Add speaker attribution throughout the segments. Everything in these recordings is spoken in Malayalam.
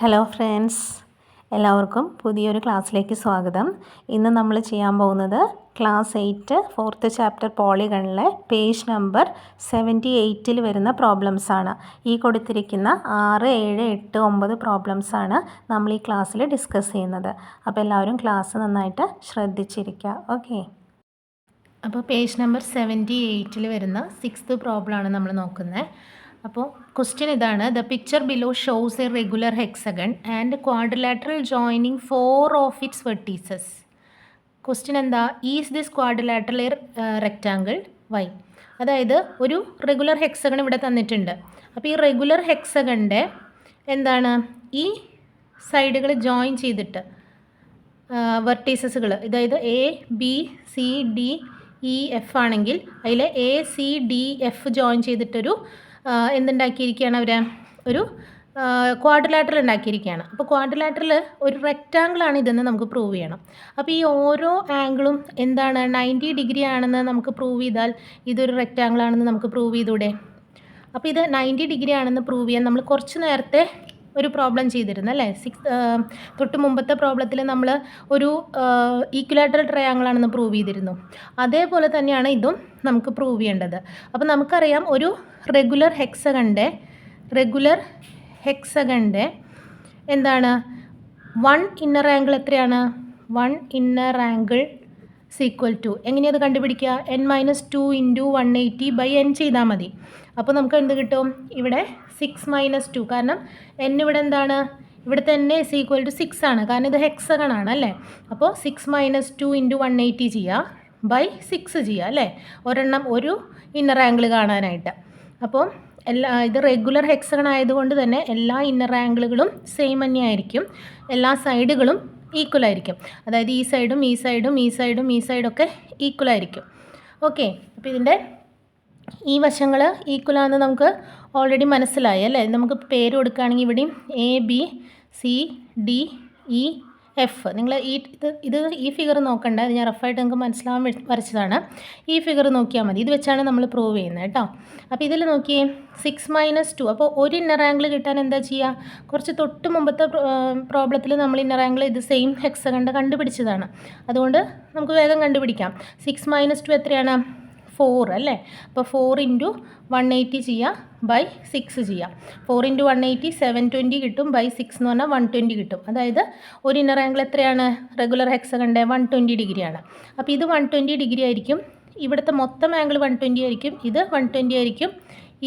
Speaker 1: ഹലോ ഫ്രണ്ട്സ്, എല്ലാവർക്കും പുതിയൊരു ക്ലാസ്സിലേക്ക് സ്വാഗതം. ഇന്ന് നമ്മൾ ചെയ്യാൻ പോകുന്നത് ക്ലാസ് 8 4th ചാപ്റ്റർ പോളിഗണിലെ പേജ് നമ്പർ 78 വരുന്ന പ്രോബ്ലംസാണ്. ഈ കൊടുത്തിരിക്കുന്ന 6, 7, 8, 9 പ്രോബ്ലംസാണ് നമ്മൾ ഈ ക്ലാസ്സിൽ ഡിസ്കസ് ചെയ്യുന്നത്. അപ്പോൾ എല്ലാവരും ക്ലാസ് നന്നായിട്ട് ശ്രദ്ധിച്ചിരിക്കുക. ഓക്കെ, അപ്പോൾ പേജ് നമ്പർ 78 വരുന്ന 6th പ്രോബ്ലമാണ് നമ്മൾ നോക്കുന്നത്. അപ്പോൾ ക്വസ്റ്റ്യൻ ഇതാണ്: the picture below shows a regular hexagon and quadrilateral joining 4 of its vertices. Question എന്താ? Is this quadrilateral rectangle why? അതായത് ഒരു റെഗുലർ ഹെക്സഗൺ ഇവിടെ തന്നിട്ടുണ്ട്. അപ്പോൾ ഈ റെഗുലർ ഹെക്സഗണിൻ്റെ എന്താണ്, ഈ സൈഡുകൾ ജോയിൻ ചെയ്തിട്ട് വെർട്ടീസസുകൾ, അതായത് A B C D E F ആണെങ്കിൽ അതിൽ A C D F join ചെയ്തിട്ടൊരു എന്തുണ്ടാക്കിയിരിക്കുകയാണ് അവർ? ഒരു ക്വാഡ്രിലാറ്ററൽ ഉണ്ടാക്കിയിരിക്കുകയാണ്. അപ്പോൾ ക്വാഡ്രിലാറ്ററൽ ഒരു റെക്റ്റാങ്കിളാണ് ഇതെന്ന് നമുക്ക് പ്രൂവ് ചെയ്യണം. അപ്പോൾ ഈ ഓരോ ആംഗിളും എന്താണ്, 90 ഡിഗ്രി ആണെന്ന് നമുക്ക് പ്രൂവ് ചെയ്താൽ ഇതൊരു റെക്റ്റാങ്കിൾ ആണെന്ന് നമുക്ക് പ്രൂവ് ചെയ്തൂടെ? അപ്പോൾ ഇത് 90 ഡിഗ്രി ആണെന്ന് പ്രൂവ് ചെയ്യാൻ നമ്മൾ കുറച്ച് നേരത്തെ ഒരു പ്രോബ്ലം ചെയ്തിരുന്നു അല്ലേ? തൊട്ട് മുമ്പത്തെ പ്രോബ്ലത്തിൽ നമ്മൾ ഒരു ഈക്വലാറ്ററൽ ട്രയാങ്കിളാണെന്ന് പ്രൂവ് ചെയ്തിരുന്നു. അതേപോലെ തന്നെയാണ് ഇതും നമുക്ക് പ്രൂവ് ചെയ്യേണ്ടത്. അപ്പോൾ നമുക്കറിയാം ഒരു റെഗുലർ ഹെക്സഗണിൻ്റെ എന്താണ്, 1 ഇന്നർ ആംഗിൾ എത്രയാണ്? 1 ഇന്നർ ആംഗിൾ ഈക്വൽ ടു, എങ്ങനെയത് കണ്ടുപിടിക്കുക? n-2 × 180/n ചെയ്താൽ മതി. അപ്പോൾ നമുക്ക് എന്ത് കിട്ടും? ഇവിടെ 6 - 2, കാരണം n ഇവിടെ എന്താണ്, ഇവിടുത്തെ n = 6 ആണ്, കാരണം ഇത് ഹെക്സഗൺ ആണ് അല്ലേ? അപ്പോൾ 6 - 2 × 180 ചെയ്യുക /6 ചെയ്യുക അല്ലേ? ഒരെണ്ണം ഒരു ഇന്നർ ആംഗിൾ കാണാനായിട്ട്. അപ്പോൾ ഇത് റെഗുലർ ഹെക്സഗൺ ആയതുകൊണ്ട് തന്നെ എല്ലാ ഇന്നർ ആംഗിളുകളും സെയിം തന്നെ ആയിരിക്കും, എല്ലാ സൈഡുകളും ഈക്വൽ ആയിരിക്കും. അതായത് ഈ സൈഡും ഈ സൈഡും ഈ സൈഡും ഈ സൈഡൊക്കെ ഈക്വൽ ആയിരിക്കും. ഓക്കെ, അപ്പോൾ ഇതിൻ്റെ ഈ വശങ്ങൾ ഈക്വലാണെന്ന് നമുക്ക് ഓൾറെഡി മനസ്സിലായി അല്ലേ? നമുക്ക് പേര് കൊടുക്കുകയാണെങ്കിൽ ഇവിടെയും A B C D E F. നിങ്ങൾ ഈ ഫിഗർ നോക്കണ്ട, ഇത് ഞാൻ റഫായിട്ട് നിങ്ങൾക്ക് മനസ്സിലാവാൻ വരച്ചതാണ്. ഈ ഫിഗർ നോക്കിയാൽ മതി, ഇത് വെച്ചാണ് നമ്മൾ പ്രൂവ് ചെയ്യുന്നത് കേട്ടോ. അപ്പോൾ ഇതിൽ നോക്കിയേ 6 - 2. അപ്പോൾ ഒരു ഇന്നർ ആംഗിൾ കിട്ടാൻ എന്താ ചെയ്യുക? കുറച്ച് തൊട്ട് മുമ്പത്തെ പ്രോബ്ലത്തിൽ നമ്മൾ ഇന്നർ ആംഗിൾ ഇത് സെയിം ഹെക്സഗണ്ട് കണ്ടുപിടിച്ചതാണ്. അതുകൊണ്ട് നമുക്ക് വേഗം കണ്ടുപിടിക്കാം. 6 - 2 എത്രയാണ്? 4 അല്ലേ? അപ്പോൾ 4 × 180 ചെയ്യുക /6 ചെയ്യുക. 4 × 180 720 കിട്ടും, /6 എന്ന് പറഞ്ഞാൽ 120 കിട്ടും. അതായത് ഒരു ഇന്നർ ആംഗിൾ എത്രയാണ്? റെഗുലർ ഹെക്സഗണിൻ്റെ 120 ഡിഗ്രിയാണ്. അപ്പോൾ ഇത് 120 ഡിഗ്രി ആയിരിക്കും. ഇവിടുത്തെ മൊത്തം ആംഗിൾ 120 ആയിരിക്കും, ഇത് 120 ആയിരിക്കും.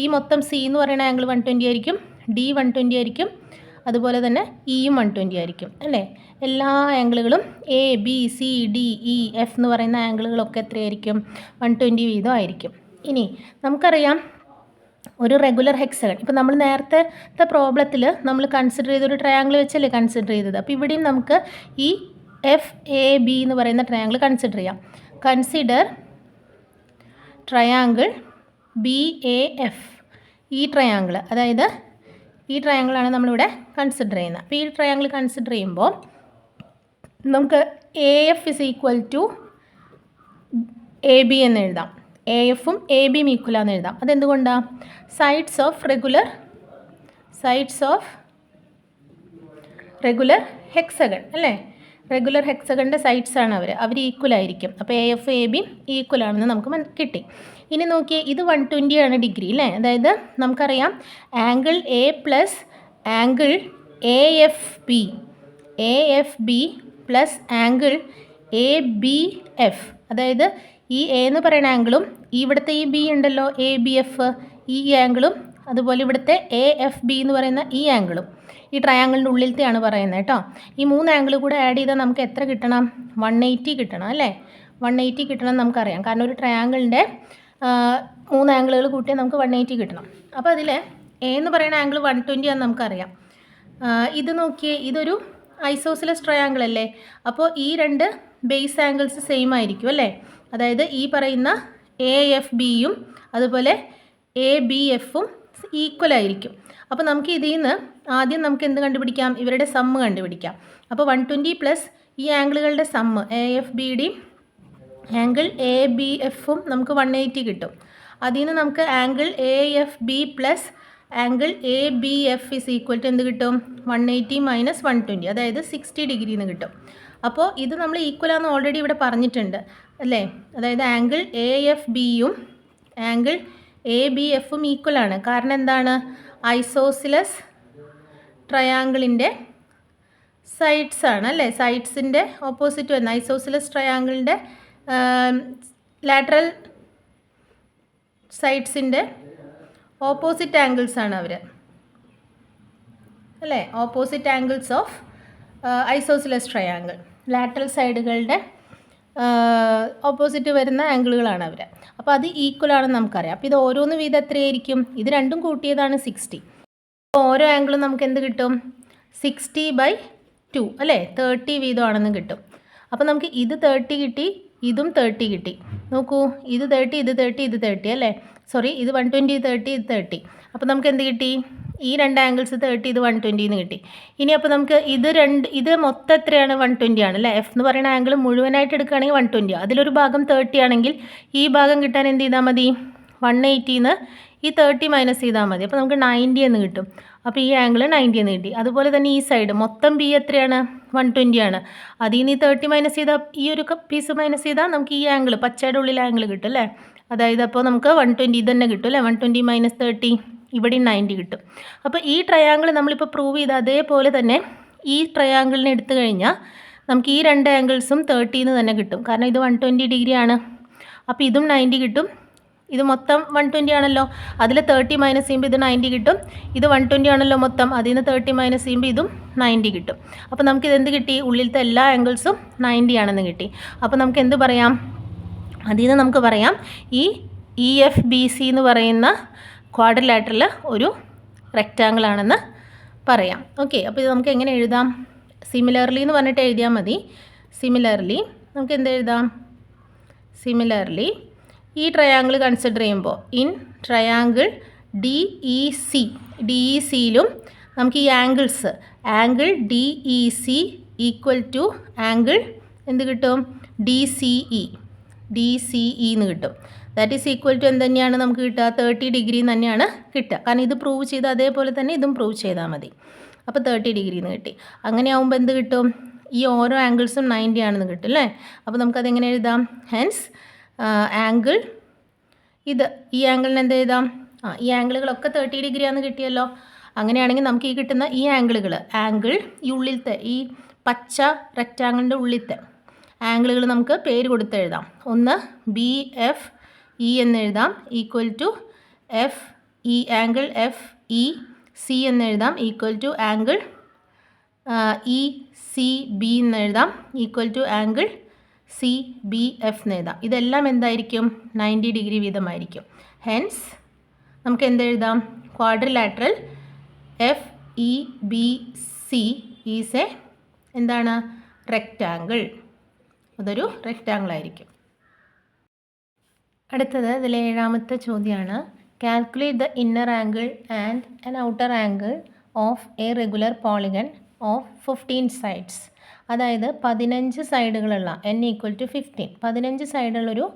Speaker 1: ഈ മൊത്തം സി എന്ന് പറയുന്ന ആംഗിൾ 120 ആയിരിക്കും, ഡി 120 ആയിരിക്കും, അതുപോലെ തന്നെ ഇയും 120 ആയിരിക്കും അല്ലേ? എല്ലാ ആംഗിളുകളും A B C D E F എന്ന് പറയുന്ന ആംഗിളുകളൊക്കെ എത്രയായിരിക്കും? 120 വീതം ആയിരിക്കും. ഇനി നമുക്കറിയാം ഒരു റെഗുലർ ഹെക്സഗൺ, ഇപ്പോൾ നമ്മൾ നേരത്തെ പ്രോബ്ലത്തിൽ നമ്മൾ കൺസിഡർ ചെയ്തൊരു ട്രയാങ്കിൾ വെച്ചല്ലേ കൺസിഡർ ചെയ്തത്. അപ്പോൾ ഇവിടെയും നമുക്ക് ഈ എഫ് എ ബി എന്ന് പറയുന്ന ട്രയാങ്കിൾ കൺസിഡർ ചെയ്യാം. Consider triangle B A F. ഈ ട്രയാങ്കിൾ, അതായത് ഈ ട്രയാങ്കിളാണ് നമ്മളിവിടെ കൺസിഡർ ചെയ്യുന്നത്. അപ്പോൾ ഈ ട്രയാങ്കിൾ കൺസിഡർ ചെയ്യുമ്പോൾ നമുക്ക് എ എഫ് = എ ബി എന്ന് എഴുതാം. എ എഫും എ ബിയും ഈക്വലാന്ന് എഴുതാം. അതെന്തുകൊണ്ടാണ്? സൈഡ്സ് ഓഫ് റെഗുലർ ഹെക്സഗൺ അല്ലേ? റെഗുലർ ഹെക്സഗണിൻ്റെ സൈഡ്സ് ആണ് അവർ ഈക്വൽ ആയിരിക്കും. അപ്പോൾ എ എഫ് എ ബിയും ഈക്വൽ ആണെന്ന് നമുക്ക് കിട്ടി. ഇനി നോക്കിയേ, ഇത് 120 ആണ് ഡിഗ്രി അല്ലേ? അതായത് നമുക്കറിയാം angle A plus angle A F B plus angle A B F. അതായത് ഈ എ എന്ന് പറയുന്ന ആംഗിളും ഇവിടുത്തെ ഈ ബി ഉണ്ടല്ലോ എ ബി എഫ്, ഈ ആംഗിളും അതുപോലെ ഇവിടുത്തെ എ എഫ് ബി എന്ന് പറയുന്ന ഈ ആംഗിളും ഈ ട്രയാങ്കിളിൻ്റെ ഉള്ളിലത്തെയാണ് പറയുന്നത് കേട്ടോ. ഈ 3 ആംഗിൾ കൂടെ ആഡ് ചെയ്താൽ നമുക്ക് എത്ര കിട്ടണം? 180 കിട്ടണം അല്ലേ? 180 കിട്ടണം നമുക്കറിയാം, കാരണം ഒരു ട്രയാങ്കിളിൻ്റെ 3 ആംഗിളുകൾ കൂട്ടിയാൽ നമുക്ക് 180 കിട്ടണം. അപ്പോൾ അതിൽ എ എന്ന് പറയുന്ന ആംഗിൾ 120 ആണെന്ന് നമുക്കറിയാം. ഇത് നോക്കിയേ, ഇതൊരു ഐസോസിലസ് ട്രയാങ്കിൾ അല്ലേ? അപ്പോൾ ഈ 2 ബേസ് ആംഗിൾസ് സെയിം ആയിരിക്കും അല്ലേ? അതായത് ഈ പറയുന്ന എ എഫ് ബിയും അതുപോലെ എ ബി എഫും ഈക്വൽ ആയിരിക്കും. അപ്പോൾ നമുക്ക് ഇതിൽ നിന്ന് ആദ്യം നമുക്ക് എന്ത് കണ്ടുപിടിക്കാം? ഇവരുടെ സമ്മ് കണ്ടുപിടിക്കാം. അപ്പോൾ 120 പ്ലസ് ഈ ആംഗിളുകളുടെ സമ്മ് എ എഫ് ബിയുടെയും ആംഗിൾ എ ബി എഫും നമുക്ക് 180 കിട്ടും. അതിൽ നിന്ന് നമുക്ക് angle A F B plus angle A B F is equal to എന്ത് കിട്ടും? 180 മൈനസ് 120, അതായത് 60 ഡിഗ്രി എന്ന് കിട്ടും. അപ്പോൾ ഇത് നമ്മൾ ഈക്വലാന്ന് ഓൾറെഡി ഇവിടെ പറഞ്ഞിട്ടുണ്ട് അല്ലേ? അതായത് ആംഗിൾ എ എഫ് ബിയും ആംഗിൾ എ ബി എഫും ഈക്വലാണ്. കാരണം എന്താണ്? ഐസോസിലസ് ട്രയാങ്കിളിൻ്റെ സൈഡ്സ് ആണ് അല്ലേ? സൈഡ്സിൻ്റെ ഓപ്പോസിറ്റ് വരുന്ന ഐസോസിലസ് ട്രയാങ്കിളിൻ്റെ ലാറ്ററൽ സൈഡ്സിൻ്റെ ഓപ്പോസിറ്റ് ആംഗിൾസ് ആണ് അവർ അല്ലേ? Opposite angles of isosceles triangle, lateral സൈഡുകളുടെ ഓപ്പോസിറ്റ് വരുന്ന ആംഗിളുകളാണ് അവർ. അപ്പോൾ അത് ഈക്വലാണെന്ന് നമുക്കറിയാം. അപ്പോൾ ഇത് ഓരോന്ന് വീതം എത്രയായിരിക്കും? ഇത് രണ്ടും കൂട്ടിയതാണ് 60. അപ്പോൾ ഓരോ ആംഗിളും നമുക്ക് എന്ത് കിട്ടും? 60/2 അല്ലേ? 30 വീതമാണെന്ന് കിട്ടും. അപ്പോൾ നമുക്ക് ഇത് 30 കിട്ടി, ഇതും 30 കിട്ടി. നോക്കൂ, ഇത് 30, ഇത് 30, ഇത് 30 അല്ലേ? സോറി, ഇത് 120, 30, ഇത് 30. അപ്പോൾ നമുക്ക് എന്ത് കിട്ടി? ഈ രണ്ട് ആംഗിൾസ് 30, ഇത് 120 എന്ന് കിട്ടി. ഇനി അപ്പോൾ നമുക്ക് ഇത് മൊത്തം എത്രയാണ്? 120 ആണ് അല്ലേ? എഫ് എന്ന് പറയുന്ന ആംഗിൾ മുഴുവനായിട്ട് എടുക്കുകയാണെങ്കിൽ 120, അതിലൊരു ഭാഗം 30 ആണെങ്കിൽ ഈ ഭാഗം കിട്ടാൻ എന്ത് ചെയ്താൽ മതി? 180 ഈ 30 മൈനസ് ചെയ്താൽ മതി. അപ്പോൾ നമുക്ക് 90 എന്ന് കിട്ടും. അപ്പോൾ ഈ ആംഗിൾ 90 എന്ന് കിട്ടി. അതുപോലെ തന്നെ ഈ സൈഡ് മൊത്തം ബി എത്രയാണ്? 120 ആണ്. അതിൽ നിന്ന് ഈ 30 മൈനസ് ചെയ്താൽ, ഈ ഒരു പീസ് മൈനസ് ചെയ്താൽ നമുക്ക് ഈ ആംഗിൾ, പച്ചയുടെ ഉള്ളിൽ ആംഗിൾ കിട്ടും അല്ലേ? അതായത് അപ്പോൾ നമുക്ക് 120 ഇത് തന്നെ കിട്ടും അല്ലേ? 120 മൈനസ് 30 ഇവിടെ 90 കിട്ടും. അപ്പോൾ ഈ ട്രയാങ്കിൾ നമ്മളിപ്പോൾ പ്രൂവ് ചെയ്ത് അതേപോലെ തന്നെ ഈ ട്രയാങ്കിളിനെ എടുത്തു കഴിഞ്ഞാൽ നമുക്ക് ഈ രണ്ട് ആംഗിൾസും 30 എന്ന് തന്നെ കിട്ടും. കാരണം ഇത് 120 ഡിഗ്രി ആണ്. അപ്പോൾ ഇതും 90 കിട്ടും. ഇത് മൊത്തം 120 ആണല്ലോ, അതിൽ 30 മൈനസ് ചെയ്യുമ്പോൾ ഇത് 90 കിട്ടും. ഇത് 120 ആണല്ലോ മൊത്തം, അതിൽ നിന്ന് 30 മൈനസ് ചെയ്യുമ്പോൾ ഇതും 90 കിട്ടും. അപ്പോൾ നമുക്ക് ഇതെന്ത് കിട്ടി? ഉള്ളിലത്തെ എല്ലാ ആംഗിൾസും 90 ആണെന്ന് കിട്ടി. അപ്പോൾ നമുക്ക് എന്ത് പറയാം? അതിൽ നിന്ന് നമുക്ക് പറയാം ഈ ഇ എഫ് ബി സി എന്ന് പറയുന്ന ക്വാഡ്രിലാറ്ററൽ ഒരു റെക്റ്റാങ്കിൾ ആണെന്ന് പറയാം. ഓക്കെ, അപ്പോൾ ഇത് നമുക്ക് എങ്ങനെ എഴുതാം? സിമിലർലി എന്ന് പറഞ്ഞിട്ട് എഴുതിയാൽ മതി. സിമിലർലി നമുക്ക് എന്ത് എഴുതാം? സിമിലർലി ഈ ട്രയാങ്കിൾ കൺസിഡർ ചെയ്യുമ്പോൾ ഇൻ ട്രയാങ്കിൾ ഡി ഇ സിയിലും നമുക്ക് ഈ angles, angle D E C equal to angle എന്ത് കിട്ടും? ഡി സി ഇ എന്ന് കിട്ടും. ദാറ്റ് ഈസ് ഈക്വൽ ടു എന്ത് തന്നെയാണ് നമുക്ക് കിട്ടുക? 30 ഡിഗ്രി തന്നെയാണ് കിട്ടുക. കാരണം ഇത് പ്രൂവ് ചെയ്ത് അതേപോലെ തന്നെ ഇതും പ്രൂവ് ചെയ്താൽ മതി. അപ്പോൾ 30 ഡിഗ്രി എന്ന് കിട്ടി. അങ്ങനെ ആകുമ്പോൾ എന്ത് കിട്ടും? ഈ ഓരോ ആംഗിൾസും 90 ആണെന്ന് കിട്ടും അല്ലേ? അപ്പോൾ നമുക്കതെങ്ങനെ എഴുതാം? ഹെൻസ് ആംഗിൾ ഈ ആംഗിളിന് എന്ത് എഴുതാം? ഈ ആംഗിളുകളൊക്കെ 30 ഡിഗ്രി ആണെന്ന് കിട്ടിയല്ലോ. അങ്ങനെയാണെങ്കിൽ നമുക്ക് ഈ കിട്ടുന്ന ഈ ആംഗിൾ ഈ ഉള്ളിലത്തെ ഈ പച്ച റെക്റ്റാങ്കിളിൻ്റെ ഉള്ളിലത്തെ ആംഗിളുകൾ നമുക്ക് പേര് കൊടുത്ത് എഴുതാം. ഒന്ന് ബി എഫ് ഇ എന്ന് എഴുതാം, equal to F E angle F E C എന്ന് എഴുതാം, equal to angle E C B എന്ന് എഴുതാം, equal to angle C B F എന്ന് എഴുതാം. ഇതെല്ലാം എന്തായിരിക്കും? 90 ഡിഗ്രി വീതമായിരിക്കും. ഹെൻസ് നമുക്ക് എന്തെഴുതാം? Quadrilateral F E B C is a എന്താണ്? റെക്റ്റാങ്കിൾ. അതൊരു റെക്റ്റാങ്കിൾ ആയിരിക്കും. അടുത്തത് ഇതിലെ 7ാമത്തെ ചോദ്യമാണ്. Calculate the inner angle and an outer angle of a regular polygon of 15 sides. അതായത് 15 സൈഡുകളുള്ള n ഈക്വൽ ടു 15, 15 സൈഡുള്ളൊരു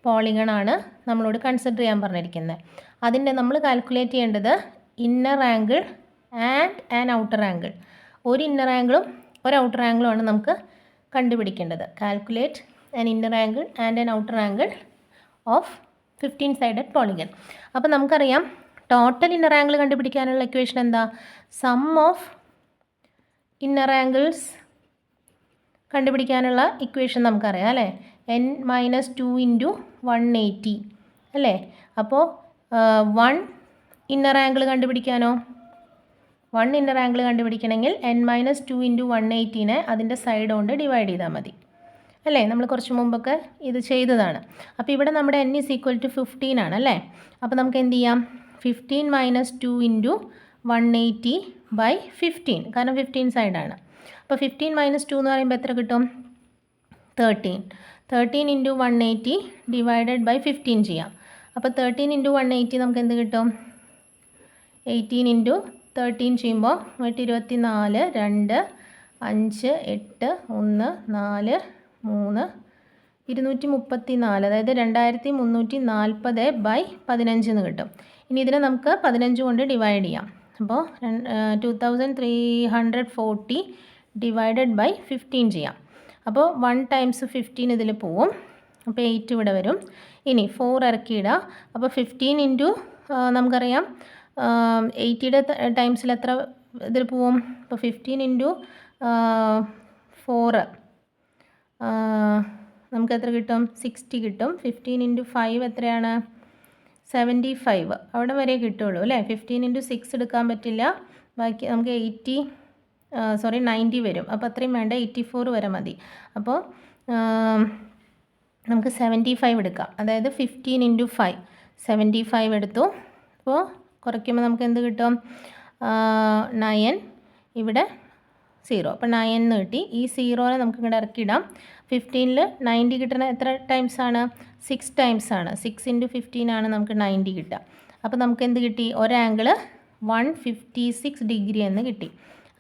Speaker 1: പോളിഗണാണ് നമ്മളോട് കൺസിഡർ ചെയ്യാൻ പറഞ്ഞിരിക്കുന്നത്. അതിൻ്റെ നമ്മൾ കാൽക്കുലേറ്റ് ചെയ്യേണ്ടത് inner angle and an outer angle. ഒരു ഇന്നർ ആംഗിളും ഒരു ഔട്ടർ ആംഗിളും ആണ് നമുക്ക് കണ്ടുപിടിക്കേണ്ടത്. Calculate an inner angle and an outer angle of 15 sided polygon. അപ്പോൾ നമുക്കറിയാം ടോട്ടൽ ഇന്നർ ആംഗിൾ കണ്ടുപിടിക്കാനുള്ള ഇക്വേഷൻ എന്താ? സം ഓഫ് ഇന്നർ ആംഗിൾസ് കണ്ടുപിടിക്കാനുള്ള ഇക്വേഷൻ നമുക്കറിയാം അല്ലേ? n-2 ഇൻറ്റു 180 അല്ലേ? അപ്പോൾ 1 inner angle കണ്ടുപിടിക്കാനോ? 1 inner angle കണ്ടുപിടിക്കണമെങ്കിൽ n-2 into 180നെ അതിൻ്റെ സൈഡ് കൊണ്ട് ഡിവൈഡ് ചെയ്താൽ മതി അല്ലേ? നമ്മൾ കുറച്ച് മുമ്പൊക്കെ ഇത് ചെയ്തതാണ്. അപ്പോൾ ഇവിടെ നമ്മുടെ n ഈസ് ഈക്വൽ ടു 15 ആണ് അല്ലേ? അപ്പോൾ നമുക്ക് എന്ത് ചെയ്യാം? 15 - 2 ഇൻറ്റു 180/15, കാരണം 15 സൈഡാണ്. അപ്പോൾ 15 - 2 എന്ന് പറയുമ്പോൾ എത്ര കിട്ടും? 13 ഇൻറ്റു 180 ഡിവൈഡഡ് ബൈ 15 ചെയ്യാം. അപ്പോൾ 13 ഇൻറ്റു 180 നമുക്ക് എന്ത് കിട്ടും? 18 ഇൻറ്റു 13 ചെയ്യുമ്പോൾ 124, 2, 5, 8, 1, 4, 3, 234, അതായത് 2340/15 എന്ന് കിട്ടും. ഇനി ഇതിനെ നമുക്ക് 15 കൊണ്ട് ഡിവൈഡ് ചെയ്യാം. അപ്പോൾ 2340 ഡിവൈഡഡ് ബൈ 15 ചെയ്യാം. അപ്പോൾ 1 × 15 ഇതിൽ പോവും. അപ്പോൾ 8 ഇവിടെ വരും. ഇനി 4 ഇറക്കിയിടുക. അപ്പോൾ 15 ഇൻറ്റു നമുക്കറിയാം 80യുടെ ടൈംസിൽ എത്ര ഇതിൽ പോവും. അപ്പോൾ 15 ഇൻറ്റു 4 നമുക്ക് എത്ര കിട്ടും? 60 കിട്ടും. 15 ഇൻറ്റു 5 എത്രയാണ്? 75. അവിടെ വരെ കിട്ടുള്ളൂ അല്ലേ. 15 ഇൻറ്റു 6 എടുക്കാൻ പറ്റില്ല. ബാക്കി നമുക്ക് 90 വരും. അപ്പോൾ അത്രയും വേണ്ട, 84 വരെ മതി. അപ്പോൾ നമുക്ക് 75 എടുക്കാം. അതായത് 15 ഇൻറ്റു 5 75 എടുത്തു. അപ്പോൾ കുറയ്ക്കുമ്പോൾ നമുക്ക് എന്ത് കിട്ടും? 9, ഇവിടെ 0. അപ്പോൾ 9 എന്ന് കിട്ടി. ഈ 0നെ നമുക്ക് ഇങ്ങോട്ട് ഇറക്കിയിടാം. 15ൽ 90 കിട്ടുന്ന എത്ര ടൈംസ് ആണ്? 6 ടൈംസ് ആണ്. 6 ഇൻറ്റു 15 ആണ് നമുക്ക് 90 കിട്ടുക. അപ്പോൾ നമുക്ക് എന്ത് കിട്ടി? ഒരു ആംഗിൾ 156 ഡിഗ്രി എന്ന് കിട്ടി.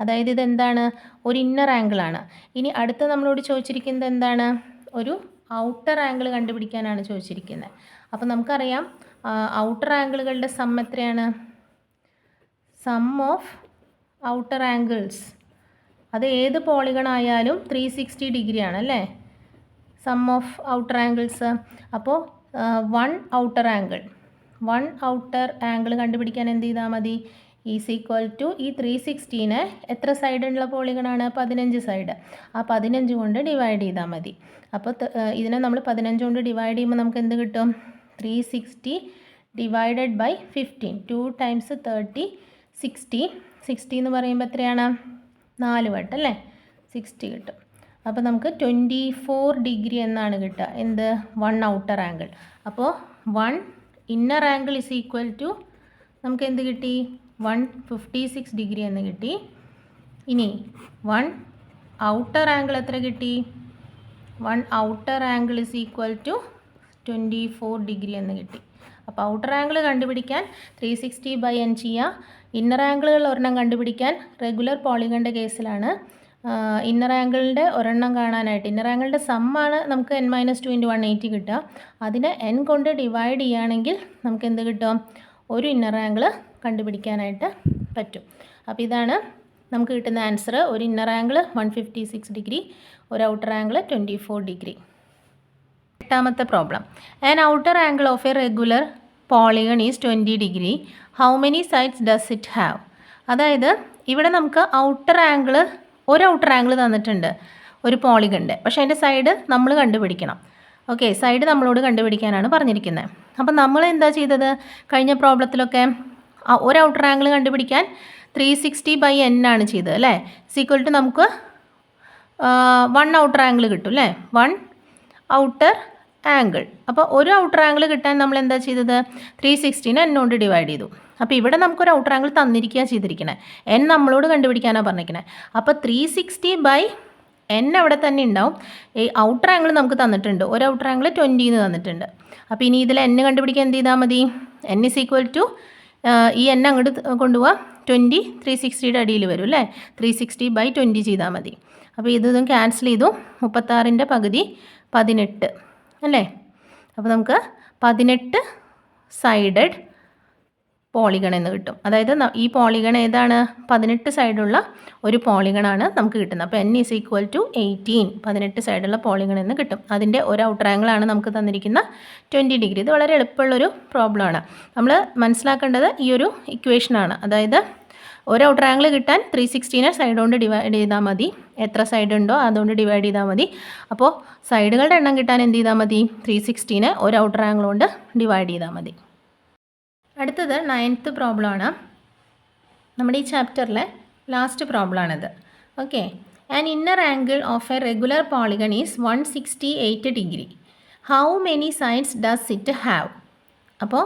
Speaker 1: അതായത് ഇതെന്താണ്? ഒരു ഇന്നർ ആംഗിളാണ്. ഇനി അടുത്ത നമ്മളോട് ചോദിച്ചിരിക്കുന്നത് എന്താണ്? ഒരു ഔട്ടർ ആംഗിൾ കണ്ടുപിടിക്കാനാണ് ചോദിച്ചിരിക്കുന്നത്. അപ്പോൾ നമുക്കറിയാം ഔട്ടർ ആംഗിളുകളുടെ സം എത്രയാണ്? സം ഓഫ് ഔട്ടർ ആംഗിൾസ്, അത് ഏത് പോളിഗൺ ആയാലും 360 ഡിഗ്രി ആണ് അല്ലേ, സം ഓഫ് ഔട്ടർ ആംഗിൾസ്. അപ്പോൾ 1 ഔട്ടർ ആംഗിൾ കണ്ടുപിടിക്കാൻ എന്ത് ചെയ്താൽ മതി? ഈസ് ഈക്വൽ ടു ഈ 360നെ എത്ര സൈഡുള്ള പോളിഗണാണ്? 15 സൈഡ്. ആ 15 കൊണ്ട് ഡിവൈഡ് ചെയ്താൽ മതി. അപ്പോൾ ഇതിനെ നമ്മൾ 15 കൊണ്ട് ഡിവൈഡ് ചെയ്യുമ്പോൾ നമുക്ക് എന്ത് കിട്ടും? 360 ഡിവൈഡഡ് ബൈ 15. 2 × 30 60. 60 എന്ന് പറയുമ്പോൾ എത്രയാണ്? 4 വട്ടം അല്ലേ, 60 കിട്ടും. അപ്പോൾ നമുക്ക് 24 ഡിഗ്രി എന്നാണ് കിട്ടുക. എന്ത്? 1 ഔട്ടർ ആംഗിൾ. അപ്പോൾ 1 inner angle is equal to നമുക്ക് എന്ത് കിട്ടി? 156 ഡിഗ്രി എന്ന് കിട്ടി. ഇനി 1 ഔട്ടർ ആംഗിൾ എത്ര കിട്ടി? 1 outer angle is equal to 24 degree എന്ന് കിട്ടി. അപ്പോൾ ഔട്ടർ ആംഗിൾ കണ്ടുപിടിക്കാൻ 360/n ചെയ്യുക. ഇന്നർ ആംഗിളുകൾ ഒരെണ്ണം കണ്ടുപിടിക്കാൻ റെഗുലർ പോളിഗണിൻ്റെ കേസിലാണ്. ഇന്നർ ആംഗിളിൻ്റെ ഒരെണ്ണം കാണാനായിട്ട് ഇന്നർ ആംഗിളിൻ്റെ സമ്മാണ് നമുക്ക് n - 2 × 180 കിട്ടുക. അതിനെ n കൊണ്ട് ഡിവൈഡ് ചെയ്യുകയാണെങ്കിൽ നമുക്ക് എന്ത് കിട്ടും? ഒരു ഇന്നർ ആംഗിൾ കണ്ടുപിടിക്കാനായിട്ട് പറ്റും. അപ്പോൾ ഇതാണ് നമുക്ക് കിട്ടുന്ന ആൻസർ. ഒരു ഇന്നർ ആംഗിൾ 156 ഡിഗ്രി, ഒരു ഔട്ടർ ആംഗിൾ 24 ഡിഗ്രി. എട്ടാമത്തെ problem. An outer angle of a regular polygon is 20 degree. How many sides does it have? അതായത് ഇവിടെ നമുക്ക് ഒരു ഔട്ടർ ആംഗിൾ തന്നിട്ടുണ്ട് ഒരു പോളിഗണിൻ്റെ, പക്ഷേ അതിൻ്റെ സൈഡ് നമ്മൾ കണ്ടുപിടിക്കണം. ഓക്കെ, സൈഡ് നമ്മളോട് കണ്ടുപിടിക്കാനാണ് പറഞ്ഞിരിക്കുന്നത്. അപ്പം നമ്മൾ എന്താ ചെയ്തത്? കഴിഞ്ഞ പ്രോബ്ലത്തിലൊക്കെ ഒരു ഔട്ടർ ആംഗിൾ കണ്ടുപിടിക്കാൻ 360/n ആണ് ചെയ്തത് അല്ലേ. ഈക്വൽ ടു നമുക്ക് 1 ഔട്ടർ ആംഗിൾ കിട്ടും അല്ലേ, 1 ഔട്ടർ ആംഗിൾ. അപ്പോൾ ഒരു ഔട്ടർ ആംഗിൾ കിട്ടാൻ നമ്മൾ എന്താ ചെയ്തത്? 360നെ n കൊണ്ട് ഡിവൈഡ് ചെയ്തു. അപ്പോൾ ഇവിടെ നമുക്കൊരു ഔട്ടർ ആംഗിൾ തന്നിരിക്കുക ചെയ്തിരിക്കണേ, n നമ്മളോട് കണ്ടുപിടിക്കാനാണ് പറഞ്ഞിരിക്കണേ. അപ്പോൾ 360/n അവിടെ തന്നെ ഉണ്ടാവും. ഈ ഔട്ടർ ആംഗിൾ നമുക്ക് തന്നിട്ടുണ്ട്, ഒരു ഔട്ടർ ആംഗിൾ 20 എന്ന് തന്നിട്ടുണ്ട്. അപ്പോൾ ഇനി ഇതിൽ n കണ്ടുപിടിക്കാൻ എന്ത് ചെയ്താൽ മതി? n ഇസ് ഈക്വൽ ടു ഈ n അങ്ങോട്ട് കൊണ്ടുപോവാം, 20 360യുടെ അടിയിൽ വരും അല്ലേ, 360/20 ചെയ്താൽ മതി. അപ്പോൾ ഇതും ക്യാൻസൽ ചെയ്തു. 36ൻ്റെ പകുതി 18 അല്ലേ. അപ്പോൾ നമുക്ക് 18 സൈഡഡ് പോളിഗൺ എന്ന് കിട്ടും. അതായത് ഈ പോളിഗൺ ഏതാണ്? 18 സൈഡുള്ള ഒരു പോളിഗണാണ് നമുക്ക് കിട്ടുന്നത്. അപ്പോൾ n ഈസ് ഈക്വൽ ടു 18, 18 സൈഡുള്ള പോളിഗൺ എന്ന് കിട്ടും. അതിൻ്റെ ഒരു ഔട്ടർ ആംഗിളാണ് നമുക്ക് തന്നിരിക്കുന്ന 20 ഡിഗ്രി. ഇത് വളരെ എളുപ്പമുള്ളൊരു പ്രോബ്ലമാണ്. നമ്മൾ മനസ്സിലാക്കേണ്ടത് ഈ ഒരു ഇക്വേഷനാണ്. അതായത് ഒരു ഔട്ടർ ആംഗിൾ കിട്ടാൻ 360നെ സൈഡ് കൊണ്ട് ഡിവൈഡ് ചെയ്താൽ മതി. എത്ര സൈഡ് ഉണ്ടോ അതുകൊണ്ട് ഡിവൈഡ് ചെയ്താൽ മതി. അപ്പോൾ സൈഡുകളുടെ എണ്ണം കിട്ടാൻ എന്ത് ചെയ്താൽ മതി? 360നെ ഒരു ഔട്ടർ ആംഗിൾ കൊണ്ട് ഡിവൈഡ് ചെയ്താൽ മതി. അടുത്തത് 9th പ്രോബ്ലമാണ്. നമ്മുടെ ഈ ചാപ്റ്ററിലെ ലാസ്റ്റ് പ്രോബ്ലമാണിത്. Okay, an inner angle of a regular polygon is 168 degree. How many sides does it have? അപ്പോൾ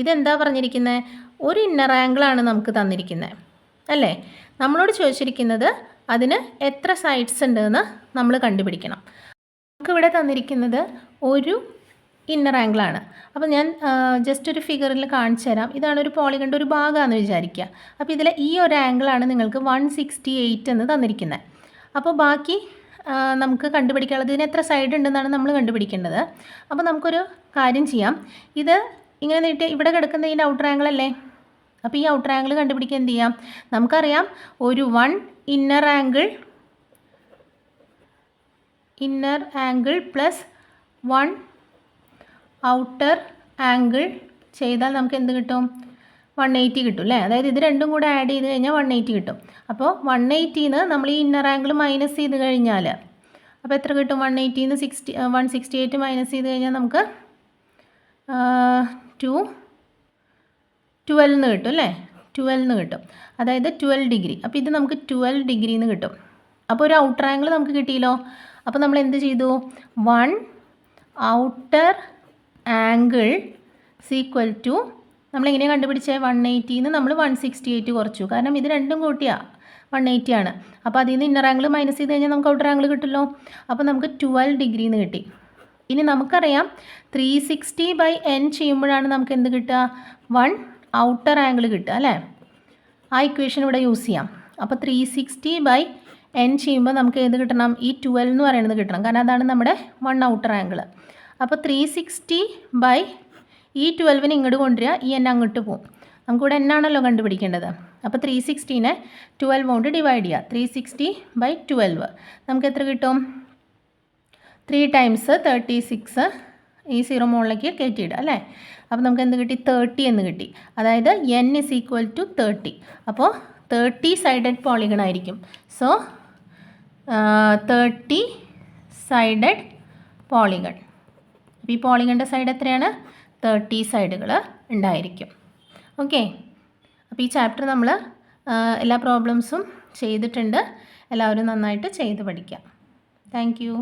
Speaker 1: ഇതെന്താ പറഞ്ഞിരിക്കുന്നത്? ഒരു ഇന്നർ ആംഗിളാണ് നമുക്ക് തന്നിരിക്കുന്നത് അല്ലേ. നമ്മളോട് ചോദിച്ചിരിക്കുന്നത് അതിന് എത്ര സൈഡ്സ് ഉണ്ടെന്ന് നമ്മൾ കണ്ടുപിടിക്കണം. നമുക്കിവിടെ തന്നിരിക്കുന്നത് ഒരു ഇന്നർ ആംഗിളാണ്. അപ്പോൾ ഞാൻ ജസ്റ്റ് ഒരു ഫിഗറിൽ കാണിച്ചു തരാം. ഇതാണ് ഒരു പോളിഗണിൻ്റെ ഒരു ഭാഗമാണെന്ന് വിചാരിക്കുക. അപ്പോൾ ഇതിൽ ഈ ഒരു ആംഗിളാണ് നിങ്ങൾക്ക് 168 എന്ന് തന്നിരിക്കുന്നത്. അപ്പോൾ ബാക്കി നമുക്ക് കണ്ടുപിടിക്കാനുള്ളത് ഇതിന് എത്ര സൈഡ് ഉണ്ടെന്നാണ് നമ്മൾ കണ്ടുപിടിക്കേണ്ടത്. അപ്പോൾ നമുക്കൊരു കാര്യം ചെയ്യാം. ഇത് ഇങ്ങനെ നീട്ടി ഇവിടെ കിടക്കുന്ന ഈ ഔട്ടർ ആംഗിൾ അല്ലേ? അപ്പോൾ ഈ ഔട്ടർ ആംഗിൾ കണ്ടുപിടിക്കാൻ എന്ത് ചെയ്യാം? നമുക്കറിയാം ഒരു 1 inner angle plus 1 outer angle ചെയ്താൽ നമുക്ക് എന്ത് കിട്ടും? 180 കിട്ടും അല്ലേ? അതായത് ഇത് രണ്ടും കൂടെ ആഡ് ചെയ്ത് കഴിഞ്ഞാൽ 180 കിട്ടും. അപ്പോൾ 180ന്ന് നമ്മൾ ഈ ഇന്നർ ആംഗിൾ മൈനസ് ചെയ്ത് കഴിഞ്ഞാൽ അപ്പോൾ എത്ര കിട്ടും? 180ന്ന് 168 മൈനസ് ചെയ്ത് കഴിഞ്ഞാൽ നമുക്ക് 12 കിട്ടും അല്ലേ? 12 കിട്ടും. അതായത് 12 ഡിഗ്രി. അപ്പോൾ ഇത് നമുക്ക് 12 ഡിഗ്രിന്ന് കിട്ടും. അപ്പോൾ ഒരു ഔട്ടർ ആംഗിൾ നമുക്ക് കിട്ടിയല്ലോ. അപ്പോൾ നമ്മൾ എന്ത് ചെയ്തു? 1 ഔട്ടർ ആംഗിൾ ഈക്വൽ ടു നമ്മളെങ്ങനെയാണ് കണ്ടുപിടിച്ചത്? 180ന്ന് നമ്മൾ 168 കുറച്ചു. കാരണം ഇത് രണ്ടും കൂട്ടിയാണ് 180 ആണ്. അപ്പോൾ അതിൽ നിന്ന് ഇന്നർ ആംഗിൾ മൈനസ് ചെയ്ത് കഴിഞ്ഞാൽ നമുക്ക് ഔട്ടർ ആംഗിൾ കിട്ടുമല്ലോ. അപ്പോൾ നമുക്ക് 12 ഡിഗ്രിന്ന് കിട്ടി. ഇനി നമുക്കറിയാം 360/n ചെയ്യുമ്പോഴാണ് നമുക്ക് എന്ത് കിട്ടുക? 1 ഔട്ടർ ആംഗിൾ കിട്ടുക അല്ലേ? ആ ഇക്വേഷൻ ഇവിടെ യൂസ് ചെയ്യാം. അപ്പോൾ 360/n ചെയ്യുമ്പോൾ നമുക്ക് ഏത് കിട്ടണം? ഈ 12 എന്ന് പറയുന്നത് കിട്ടണം. കാരണം അതാണ് നമ്മുടെ 1 ഔട്ടർ ആംഗിൾ. അപ്പോൾ 360 ഈ 12നെ ഇങ്ങോട്ട് കൊണ്ടുവരിക, ഈ n അങ്ങോട്ട് പോകും. നമുക്കിവിടെ n ആണല്ലോ കണ്ടുപിടിക്കേണ്ടത്. അപ്പോൾ 360നെ 12 കൊണ്ട് ഡിവൈഡ് ചെയ്യുക. 360/12 നമുക്ക് എത്ര കിട്ടും? 3 times 36 ഈ 0 മുകളിലേക്ക് കയറ്റിയിടുക അല്ലേ? അപ്പോൾ നമുക്ക് എന്ത് കിട്ടി? 30 എന്ന് കിട്ടി. അതായത് n is equal to 30. അപ്പോൾ 30 സൈഡഡ് പോളിഗൺ ആയിരിക്കും. So 30 sided polygon. അപ്പോൾ ഈ പോളിഗണിൻ്റെ സൈഡ് എത്രയാണ്? 30 സൈഡുകൾ ഉണ്ടായിരിക്കും. ഓക്കെ. അപ്പോൾ ഈ ചാപ്റ്റർ നമ്മൾ എല്ലാ പ്രോബ്ലംസും ചെയ്തിട്ടുണ്ട്. എല്ലാവരും നന്നായിട്ട് ചെയ്ത് പഠിക്കാം. Thank you.